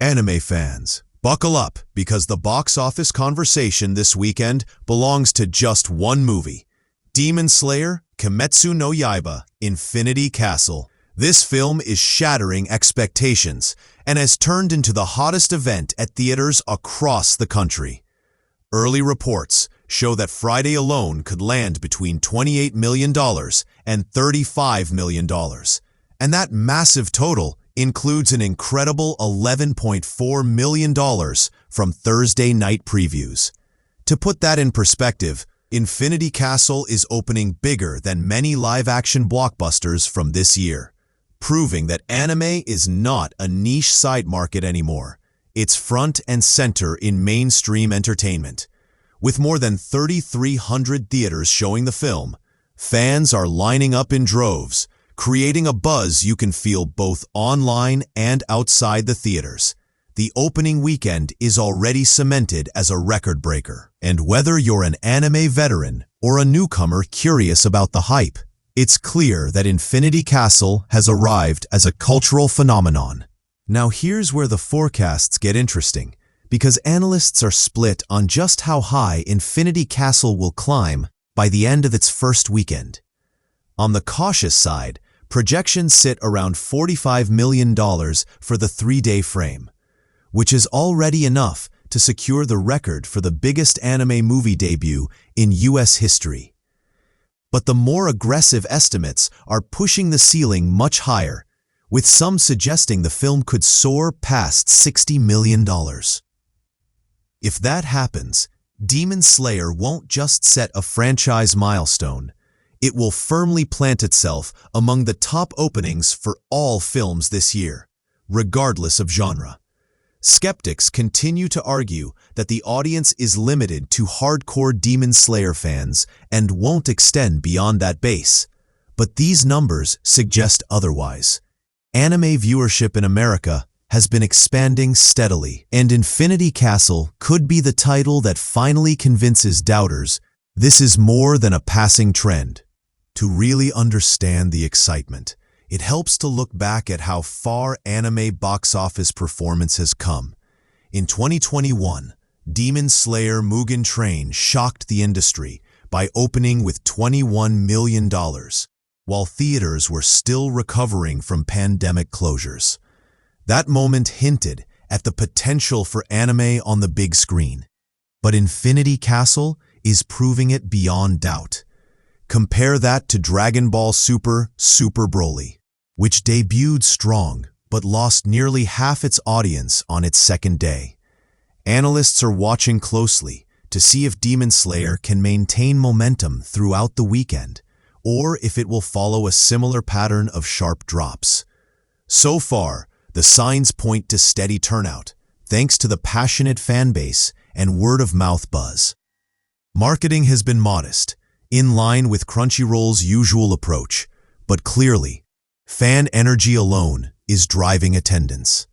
Anime fans, buckle up because the box office conversation this weekend belongs to just one movie. Demon Slayer, Kimetsu no Yaiba, Infinity Castle. This film is shattering expectations and has turned into the hottest event at theaters across the country. Early reports show that Friday alone could land between $28 million and $35 million. And that massive total includes an incredible $11.4 million from Thursday night previews. To put that in perspective, Infinity Castle is opening bigger than many live-action blockbusters from this year, proving that anime is not a niche side market anymore. It's front and center in mainstream entertainment. With more than 3,300 theaters showing the film, fans are lining up in droves, creating a buzz you can feel both online and outside the theaters. The opening weekend is already cemented as a record breaker, and whether you're an anime veteran or a newcomer curious about the hype, it's clear that Infinity Castle has arrived as a cultural phenomenon. Now here's where the forecasts get interesting, because analysts are split on just how high Infinity Castle will climb by the end of its first weekend. On the cautious side, projections sit around $45 million for the 3-day frame, which is already enough to secure the record for the biggest anime movie debut in US history. But the more aggressive estimates are pushing the ceiling much higher, with some suggesting the film could soar past $60 million. If that happens, Demon Slayer won't just set a franchise milestone. It will firmly plant itself among the top openings for all films this year, regardless of genre. Skeptics continue to argue that the audience is limited to hardcore Demon Slayer fans and won't extend beyond that base. But these numbers suggest otherwise. Anime viewership in America has been expanding steadily, and Infinity Castle could be the title that finally convinces doubters this is more than a passing trend. To really understand the excitement, it helps to look back at how far anime box office performance has come. In 2021, Demon Slayer Mugen Train shocked the industry by opening with $21 million, while theaters were still recovering from pandemic closures. That moment hinted at the potential for anime on the big screen. But Infinity Castle is proving it beyond doubt. Compare that to Dragon Ball Super Broly, which debuted strong but lost nearly half its audience on its second day. Analysts are watching closely to see if Demon Slayer can maintain momentum throughout the weekend, or if it will follow a similar pattern of sharp drops. So far, the signs point to steady turnout, thanks to the passionate fan base and word-of-mouth buzz. Marketing has been modest, in line with Crunchyroll's usual approach, but clearly, fan energy alone is driving attendance.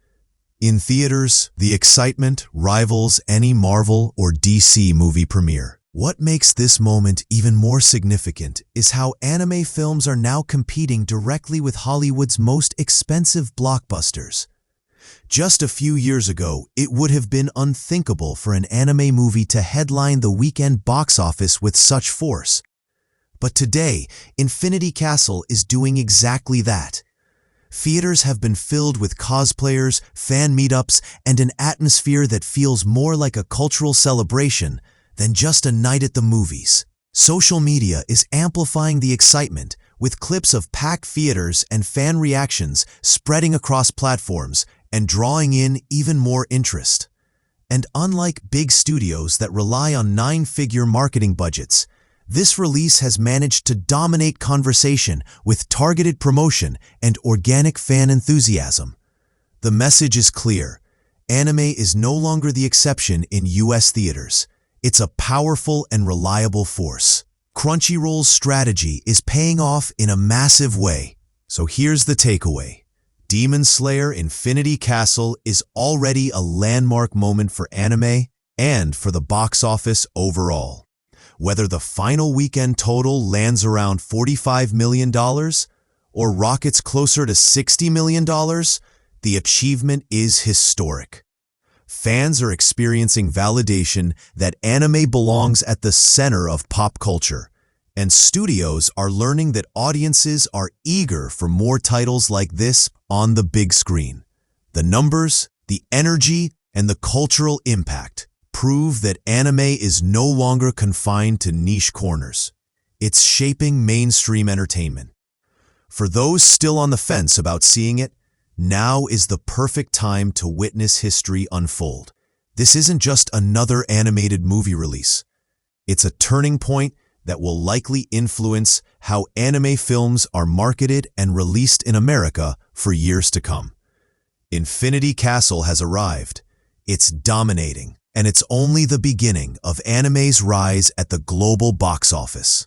In theaters, the excitement rivals any Marvel or DC movie premiere. What makes this moment even more significant is how anime films are now competing directly with Hollywood's most expensive blockbusters. Just a few years ago, it would have been unthinkable for an anime movie to headline the weekend box office with such force. But today, Infinity Castle is doing exactly that. Theaters have been filled with cosplayers, fan meetups, and an atmosphere that feels more like a cultural celebration than just a night at the movies. Social media is amplifying the excitement, with clips of packed theaters and fan reactions spreading across platforms and drawing in even more interest. And unlike big studios that rely on 9-figure marketing budgets, this release has managed to dominate conversation with targeted promotion and organic fan enthusiasm. The message is clear. Anime is no longer the exception in US theaters. It's a powerful and reliable force. Crunchyroll's strategy is paying off in a massive way. So here's the takeaway. Demon Slayer Infinity Castle is already a landmark moment for anime and for the box office overall. Whether the final weekend total lands around $45 million or rockets closer to $60 million, the achievement is historic. Fans are experiencing validation that anime belongs at the center of pop culture, and studios are learning that audiences are eager for more titles like this on the big screen. The numbers, the energy, and the cultural impact prove that anime is no longer confined to niche corners. It's shaping mainstream entertainment. For those still on the fence about seeing it, now is the perfect time to witness history unfold. This isn't just another animated movie release. It's a turning point that will likely influence how anime films are marketed and released in America for years to come. Infinity Castle has arrived. It's dominating, and it's only the beginning of anime's rise at the global box office.